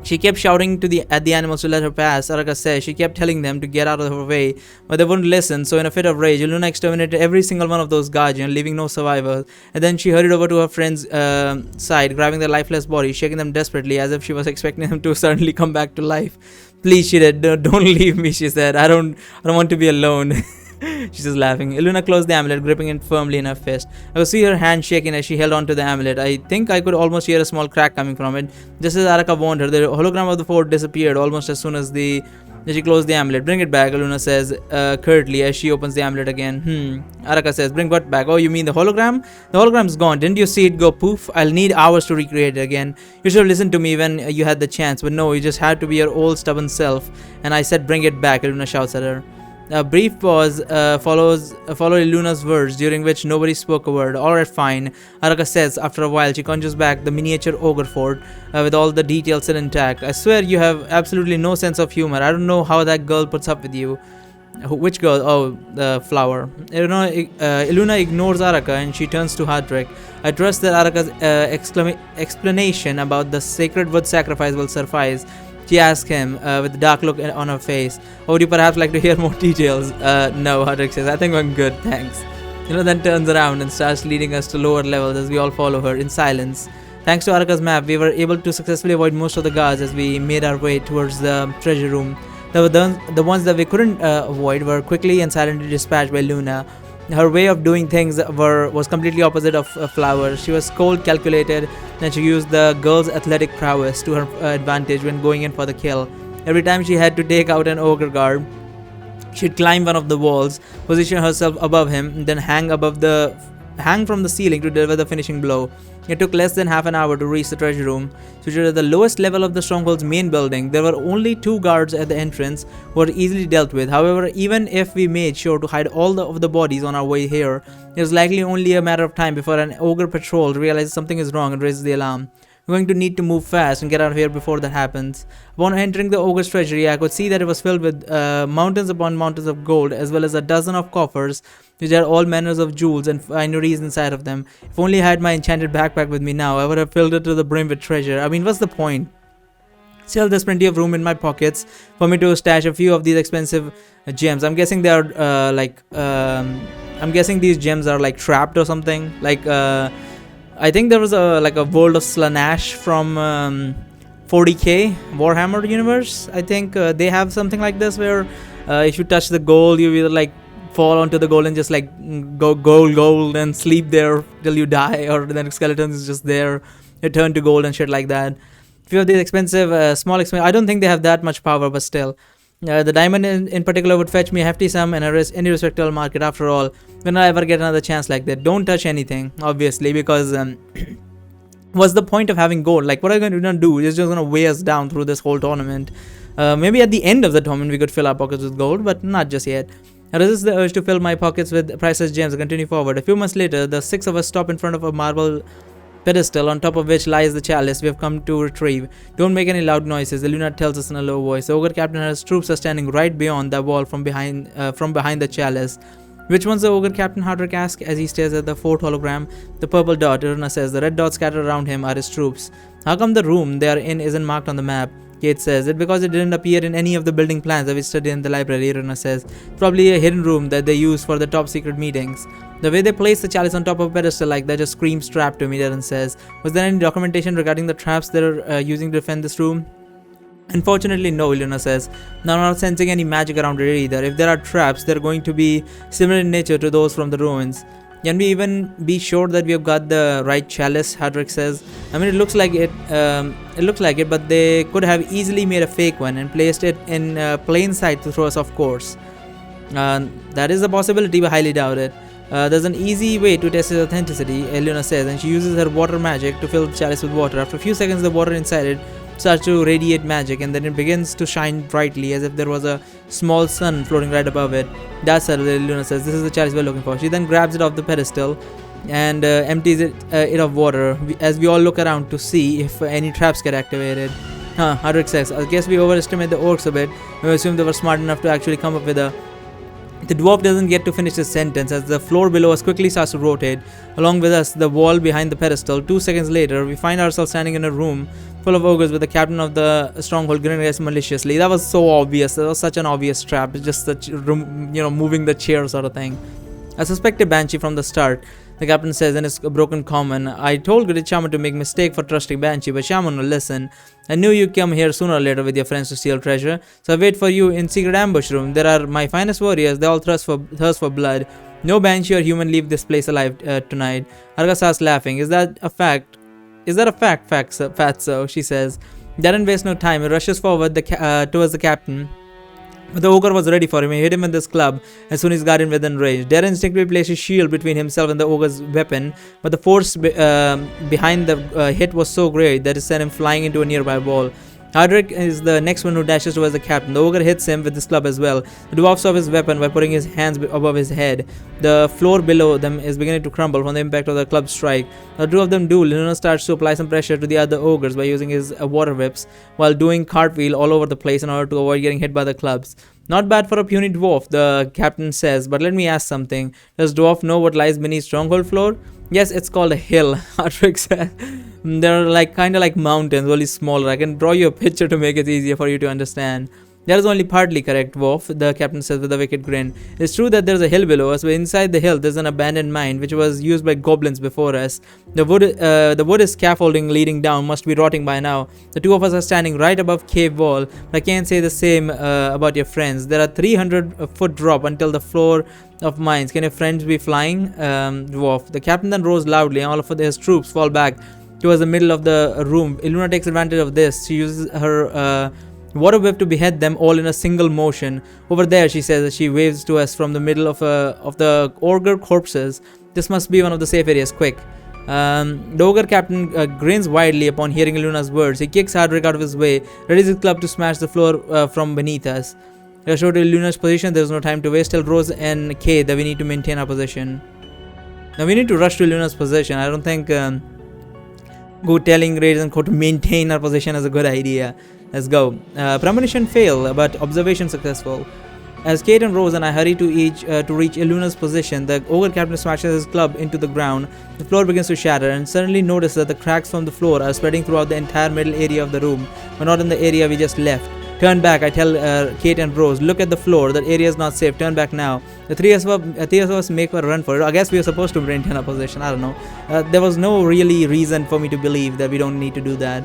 She kept shouting at the animals to let her pass. Araka says she kept telling them to get out of her way, but they wouldn't listen. So in a fit of rage, Luna exterminated every single one of those guards, leaving no survivors. And then she hurried over to her friend's side, grabbing their lifeless bodies, shaking them desperately, as if she was expecting them to suddenly come back to life. Please, she said, don't leave me. She said, I don't want to be alone. She's just laughing. Iluna closed the amulet, gripping it firmly in her fist. I could see her hand shaking as she held onto the amulet. I think I could almost hear a small crack coming from it. Just as Araka warned her, the hologram of the fort disappeared almost as soon as she closed the amulet. Bring it back, Iluna says curtly as she opens the amulet again. Araka says, bring what back? Oh, you mean the hologram? The hologram's gone. Didn't you see it go poof? I'll need hours to recreate it again. You should have listened to me when you had the chance, but no, you just had to be your old stubborn self. And I said, bring it back, Iluna shouts at her. A brief pause followed Luna's words, during which nobody spoke a word. Alright, fine, Araka says. After a while, she conjures back the miniature ogre fort with all the details still intact. I swear you have absolutely no sense of humor. I don't know how that girl puts up with you. Which girl? Oh, the flower. Iluna ignores Araka and she turns to Hadrick. I trust that Araka's explanation about the sacred wood sacrifice will suffice. She asked him with a dark look on her face. Oh, would you perhaps like to hear more details? No, Hadrick says. I think I'm good, thanks. Then turns around and starts leading us to lower levels as we all follow her in silence. Thanks to Araka's map, we were able to successfully avoid most of the guards as we made our way towards the treasure room. The ones that we couldn't avoid were quickly and silently dispatched by Luna. Her way of doing things was completely opposite of Flower. She was cold, calculated, and she used the girl's athletic prowess to her advantage when going in for the kill. Every time she had to take out an ogre guard, she'd climb one of the walls, position herself above him, and then hang from the ceiling to deliver the finishing blow. It took less than half an hour to reach the treasure room, situated at the lowest level of the stronghold's main building. There were only 2 guards at the entrance who were easily dealt with. However, even if we made sure to hide all of the bodies on our way here, it was likely only a matter of time before an ogre patrol realizes something is wrong and raises the alarm. We're going to need to move fast and get out of here before that happens. Upon entering the ogre's treasury, I could see that it was filled with mountains upon mountains of gold, as well as a dozen of coffers, which had all manners of jewels and fineries inside of them. If only I had my enchanted backpack with me now, I would have filled it to the brim with treasure. I mean, what's the point? Still, there's plenty of room in my pockets for me to stash a few of these expensive gems. I'm guessing they are I'm guessing these gems are like trapped or something. I think there was a World of Slaanesh from 40k Warhammer universe. I think they have something like this where if you touch the gold, you either fall onto the gold and just go gold and sleep there till you die, or then skeletons is just there, you turn to gold and shit like that. If you have these expensive, I don't think they have that much power, but still. The diamond in particular would fetch me a hefty sum in any respectable market. After all, when I ever get another chance like that, don't touch anything, obviously, because what's the point of having gold? What are you going to do? It's just going to weigh us down through this whole tournament. Maybe at the end of the tournament we could fill our pockets with gold, but not just yet. I resist the urge to fill my pockets with priceless gems and continue forward. A few months later, the 6 of us stop in front of a marble pedestal on top of which lies the chalice we have come to retrieve. Don't make any loud noises, Iluna tells us in a low voice. The ogre captain and his troops are standing right beyond the wall from behind the chalice. Which one's the ogre captain? Hadrick asks as he stares at the fort hologram. The purple dot, Iluna says. The red dots scattered around him are his troops. How come the room they are in isn't marked on the map? Kate says. It's because it didn't appear in any of the building plans that we studied in the library, Irina says. Probably a hidden room that they use for the top secret meetings. The way they place the chalice on top of a pedestal like that just screams trap to me, Darren says. Was there any documentation regarding the traps they're using to defend this room? Unfortunately, no, Iluna says. Now, I'm not sensing any magic around it either. If there are traps, they're going to be similar in nature to those from the ruins. Can we even be sure that we have got the right chalice? Hadrick says. I mean, it looks like it. But they could have easily made a fake one and placed it in plain sight to throw us off course. That is a possibility, but highly doubt it. There's an easy way to test its authenticity, Elena says, and she uses her water magic to fill the chalice with water. After a few seconds, the water inside it starts to radiate magic, and then it begins to shine brightly as if there was a small sun floating right above it. That's her, Luna says. This is the chalice we're looking for. She then grabs it off the pedestal and empties it of water as we all look around to see if any traps get activated. Hadrick says. I guess we overestimate the orcs a bit. We assume they were smart enough to actually come up with a The dwarf doesn't get to finish his sentence as the floor below us quickly starts to rotate. Along with us, the wall behind the pedestal. 2 seconds later, we find ourselves standing in a room full of ogres with the captain of the stronghold grinning at us maliciously. That was so obvious. That was such an obvious trap. It's just such, moving the chair sort of thing. I suspected Banshee from the start. The captain says in his broken common. I told great Shaman to make mistake for trusting Banshee, but Shaman will listen. I knew you'd come here sooner or later with your friends to steal treasure, so I wait for you in secret ambush room. There are my finest warriors, they all thirst for blood. No Banshee or human leave this place alive tonight. Arga starts laughing. Is that a fact? Is that a fact, Fatso? She says. Darren wastes no time. He rushes forward towards the captain. But the ogre was ready for him. He hit him with his club as soon as he got in within range. Darren instinctively placed his shield between himself and the ogre's weapon, but the force behind the hit was so great that it sent him flying into a nearby wall. Hardrick is the next one who dashes towards the captain. The ogre hits him with his club as well. The dwarf stops his weapon by putting his hands above his head. The floor below them is beginning to crumble from the impact of the club strike. The two of them do. Luna starts to apply some pressure to the other ogres by using his water whips while doing cartwheel all over the place in order to avoid getting hit by the clubs. Not bad for a puny dwarf, the captain says, but let me ask something. Does dwarf know what lies beneath stronghold floor? Yes, it's called a hill, Hardrick says. They're kind of like mountains, only smaller. I can draw you a picture to make it easier for you to understand. That is only partly correct, dwarf, the captain says with a wicked grin. It's true that there's a hill below us, but inside the hill there's an abandoned mine which was used by goblins before us. The wood is scaffolding leading down, must be rotting by now. The two of us are standing right above cave wall, but I can't say the same about your friends. There are 300-foot drop until the floor of mines. Can your friends be flying? Dwarf. The captain then roars loudly and all of his troops fall back towards the middle of the room. Iluna takes advantage of this. She uses her water whip to behead them all in a single motion. Over there, she says as she waves to us from the middle of the ogre corpses. This must be one of the safe areas. Quick. The ogre captain grins widely upon hearing Iluna's words. He kicks Hardrick out of his way, readies his club to smash the floor from beneath us. We are short to Iluna's position. There is no time to waste. Tell Rose and Kay that we need to maintain our position. Now we need to rush to Iluna's position. I don't think telling Raids and Co to maintain our position is a good idea. Let's go. Premonition fail, but observation successful. As Kate and Rose and I hurry to reach Iluna's position, the ogre captain smashes his club into the ground. The floor begins to shatter, and suddenly notice that the cracks from the floor are spreading throughout the entire middle area of the room, but not in the area we just left. Turn back, I tell Kate and Rose. Look at the floor. That area is not safe. Turn back now. The three of us make a run for it. I guess we were supposed to maintain our position. I don't know. There was no really reason for me to believe that we don't need to do that.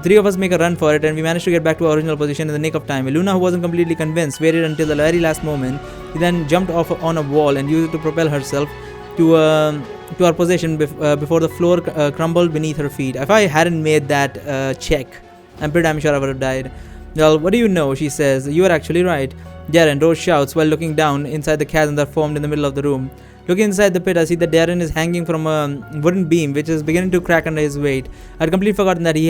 Three of us make a run for it, and we manage to get back to our original position in the nick of time. Iluna, who wasn't completely convinced, waited until the very last moment. He then jumped off on a wall and used it to propel herself to our position before the floor crumbled beneath her feet. If I hadn't made that check, I'm pretty damn sure I would have died. Well, what do you know? She says. You are actually right. Darren, Rose shouts while looking down inside the chasm that formed in the middle of the room. Looking inside the pit, I see that Darren is hanging from a wooden beam which is beginning to crack under his weight. I'd completely forgotten that he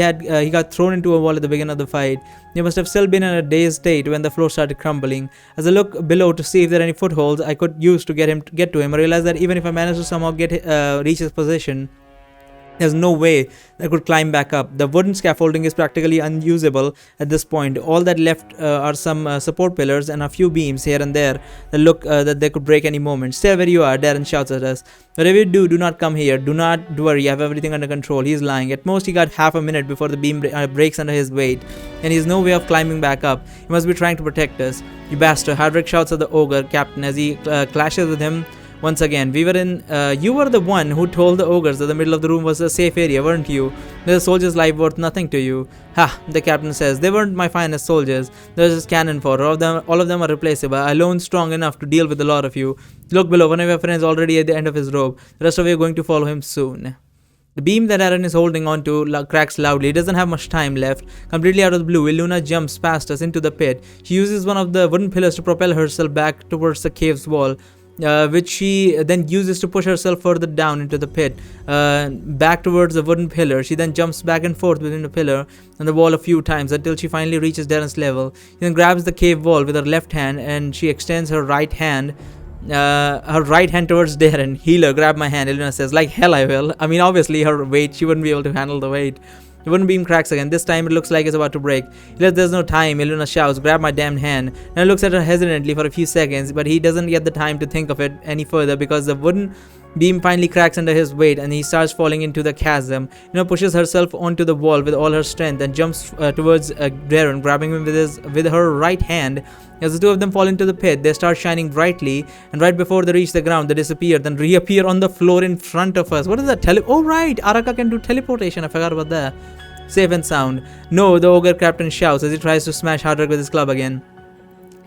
got thrown into a wall at the beginning of the fight. He must have still been in a dazed state when the floor started crumbling. As I look below to see if there are any footholds I could use to get to him, I realized that even if I managed to somehow reach his position, there's no way I could climb back up. The wooden scaffolding is practically unusable at this point. All that left are some support pillars and a few beams here and there that look that they could break any moment. Stay where you are, Darren shouts at us. Whatever you do not come here. Do not worry, I have everything under control. He's lying. At most, he got half a minute before the beam breaks under his weight, and he's no way of climbing back up. He must be trying to protect us. You bastard, Hardrick shouts at the ogre captain as he clashes with him. Once again, you were the one who told the ogres that the middle of the room was a safe area, weren't you? The soldiers' life worth nothing to you. Ha, the captain says. They weren't my finest soldiers. There's just cannon fodder. All of them are replaceable. Alone strong enough to deal with a lot of you. Look below, one of your friends already at the end of his rope. The rest of you are going to follow him soon. The beam that Aaron is holding onto cracks loudly. He doesn't have much time left. Completely out of the blue, Iluna jumps past us into the pit. She uses one of the wooden pillars to propel herself back towards the cave's wall, which she then uses to push herself further down into the pit, back towards the wooden pillar. She then jumps back and forth between the pillar and the wall a few times until she finally reaches Darren's level. She then grabs the cave wall with her left hand and she extends her right hand towards Darren. Healer, grab my hand, Iluna says. Like hell I will. I mean, obviously her weight, she wouldn't be able to handle the weight. The wooden beam cracks again. This time it looks like it's about to break. He lets there's no time. Iluna shouts, grab my damned hand. And looks at her hesitantly for a few seconds, but he doesn't get the time to think of it any further because the wooden beam finally cracks under his weight and he starts falling into the chasm. Pushes herself onto the wall with all her strength and jumps towards Darren, grabbing him with her right hand. As the two of them fall into the pit, they start shining brightly, and right before they reach the ground, they disappear, then reappear on the floor in front of us. What is that? Oh right, Araka can do teleportation. I forgot about that. Safe and sound. No, the ogre captain shouts as he tries to smash Hardrick with his club again.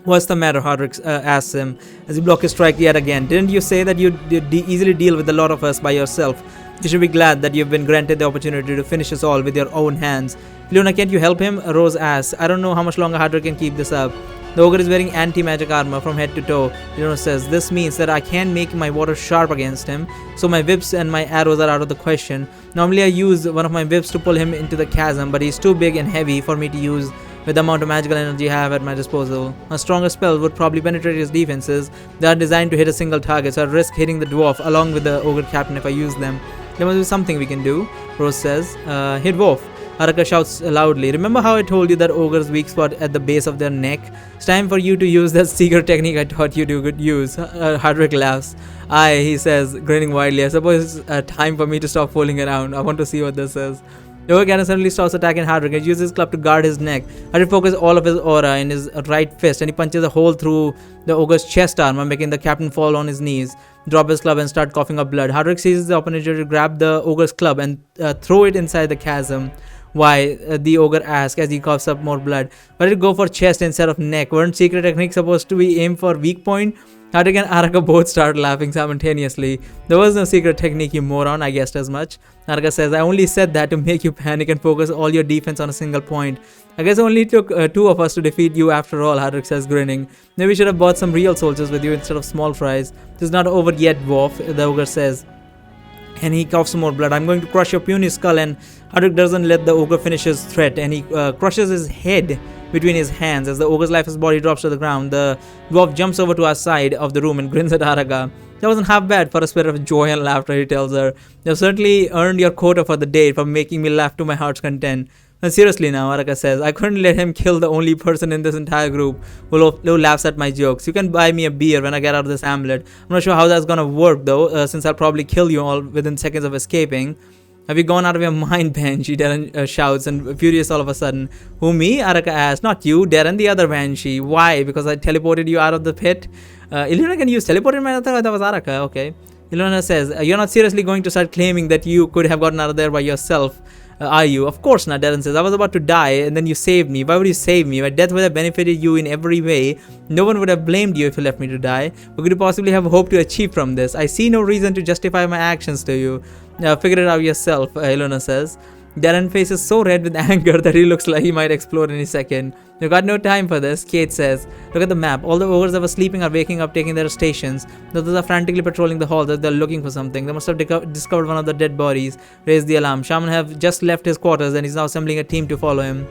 What's the matter? Hardrick asks him as he blocks his strike yet again. Didn't you say that you'd easily deal with a lot of us by yourself? You should be glad that you've been granted the opportunity to finish us all with your own hands. Luna, can't you help him? Rose asks. I don't know how much longer Hardrick can keep this up. The ogre is wearing anti-magic armor from head to toe. Luna says, this means that I can't make my water sharp against him, so my whips and my arrows are out of the question. Normally I use one of my whips to pull him into the chasm, but he's too big and heavy for me to use with the amount of magical energy I have at my disposal. A stronger spell would probably penetrate his defenses. They are designed to hit a single target, so I risk hitting the dwarf along with the ogre captain if I use them. There must be something we can do, Rose says. Hit dwarf. Araka shouts loudly. Remember how I told you that ogre's weak spot at the base of their neck? It's time for you to use that secret technique I taught you to use. Hardrick laughs. Aye, he says, grinning widely. I suppose it's time for me to stop fooling around. I want to see what this is. The ogre captain suddenly stops attacking Hardrick and uses his club to guard his neck. Hardrick focuses all of his aura in his right fist and he punches a hole through the ogre's chest armor, making the captain fall on his knees, drop his club and start coughing up blood. Hardrick seizes the opportunity to grab the ogre's club and throw it inside the chasm. Why? The ogre asks as he coughs up more blood. Why did it go for chest instead of neck? Weren't secret techniques supposed to be aimed for weak point? Hardrick and Araka both start laughing simultaneously. There was no secret technique, you moron, I guessed as much. Araka says, I only said that to make you panic and focus all your defense on a single point. I guess it only took two of us to defeat you after all, Hardrick says, grinning. Maybe we should have bought some real soldiers with you instead of small fries. This is not over yet, dwarf, the ogre says. And he coughs some more blood. I'm going to crush your puny skull, and Hardrick doesn't let the ogre finish his threat, and he crushes his head between his hands. As the ogre's lifeless body drops to the ground, the dwarf jumps over to our side of the room and grins at Araka. That wasn't half bad for a spirit of joy and laughter, he tells her. You've certainly earned your quota for the day for making me laugh to my heart's content. And seriously now, Araka says, I couldn't let him kill the only person in this entire group who laughs at my jokes. You can buy me a beer when I get out of this amulet. I'm not sure how that's gonna work though, since I'll probably kill you all within seconds of escaping. Have you gone out of your mind, Banshee? Darren shouts and furious all of a sudden. Who, me? Araka asks. Not you, Darren, the other Banshee. Why? Because I teleported you out of the pit? Iluna can use teleported, man. I thought that was Araka. Okay. Iluna says, you're not seriously going to start claiming that you could have gotten out of there by yourself. Are you? Of course not, Darren says. I was about to die and then you saved me. Why would you save me? My death would have benefited you in every way. No one would have blamed you if you left me to die. What could you possibly have hoped to achieve from this? I see no reason to justify my actions to you. Figure it out yourself, Ilona says. Darren's face is so red with anger that he looks like he might explode any second. You got no time for this, Kate says. Look at the map. All the ogres that were sleeping are waking up, taking their stations. The others are frantically patrolling the hall that they're looking for something. They must have discovered one of the dead bodies. Raise the alarm. Shaman have just left his quarters and he's now assembling a team to follow him.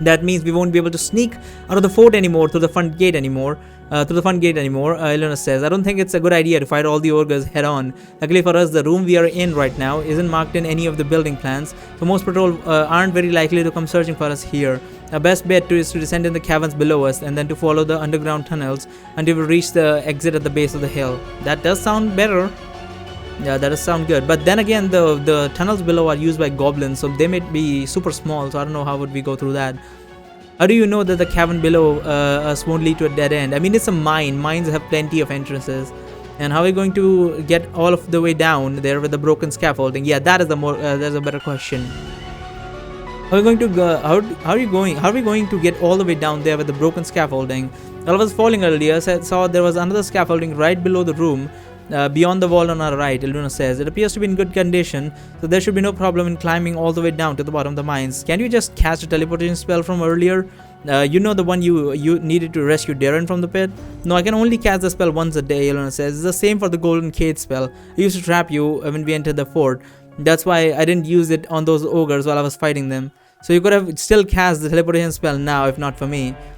That means we won't be able to sneak out of the fort anymore through the front gate anymore. Ilona says. I don't think it's a good idea to fight all the ogres head on. Luckily for us, the room we are in right now isn't marked in any of the building plans, so most patrol aren't very likely to come searching for us here. Our best bet is to descend in the caverns below us and then to follow the underground tunnels until we reach the exit at the base of the hill. That does sound better. Yeah, that does sound good. But then again, the tunnels below are used by goblins, so they may be super small, so I don't know how would we go through that. How do you know that the cavern below us won't lead to a dead end? I mean, it's a mine. Mines have plenty of entrances. And how are we going to get all of the way down there with the broken scaffolding? Yeah, that is that's a better question. How are we going to go? How are we going to get all the way down there with the broken scaffolding? While I was falling earlier, I saw there was another scaffolding right below the room. Beyond the wall on our right, Iluna says. It appears to be in good condition, so there should be no problem in climbing all the way down to the bottom of the mines. Can you just cast a teleportation spell from earlier? You know, the one you needed to rescue Darren from the pit? No, I can only cast the spell once a day, Iluna says. It's the same for the Golden Cage spell. I used to trap you when we entered the fort. That's why I didn't use it on those ogres while I was fighting them. So you could have still cast the teleportation spell now if not for me.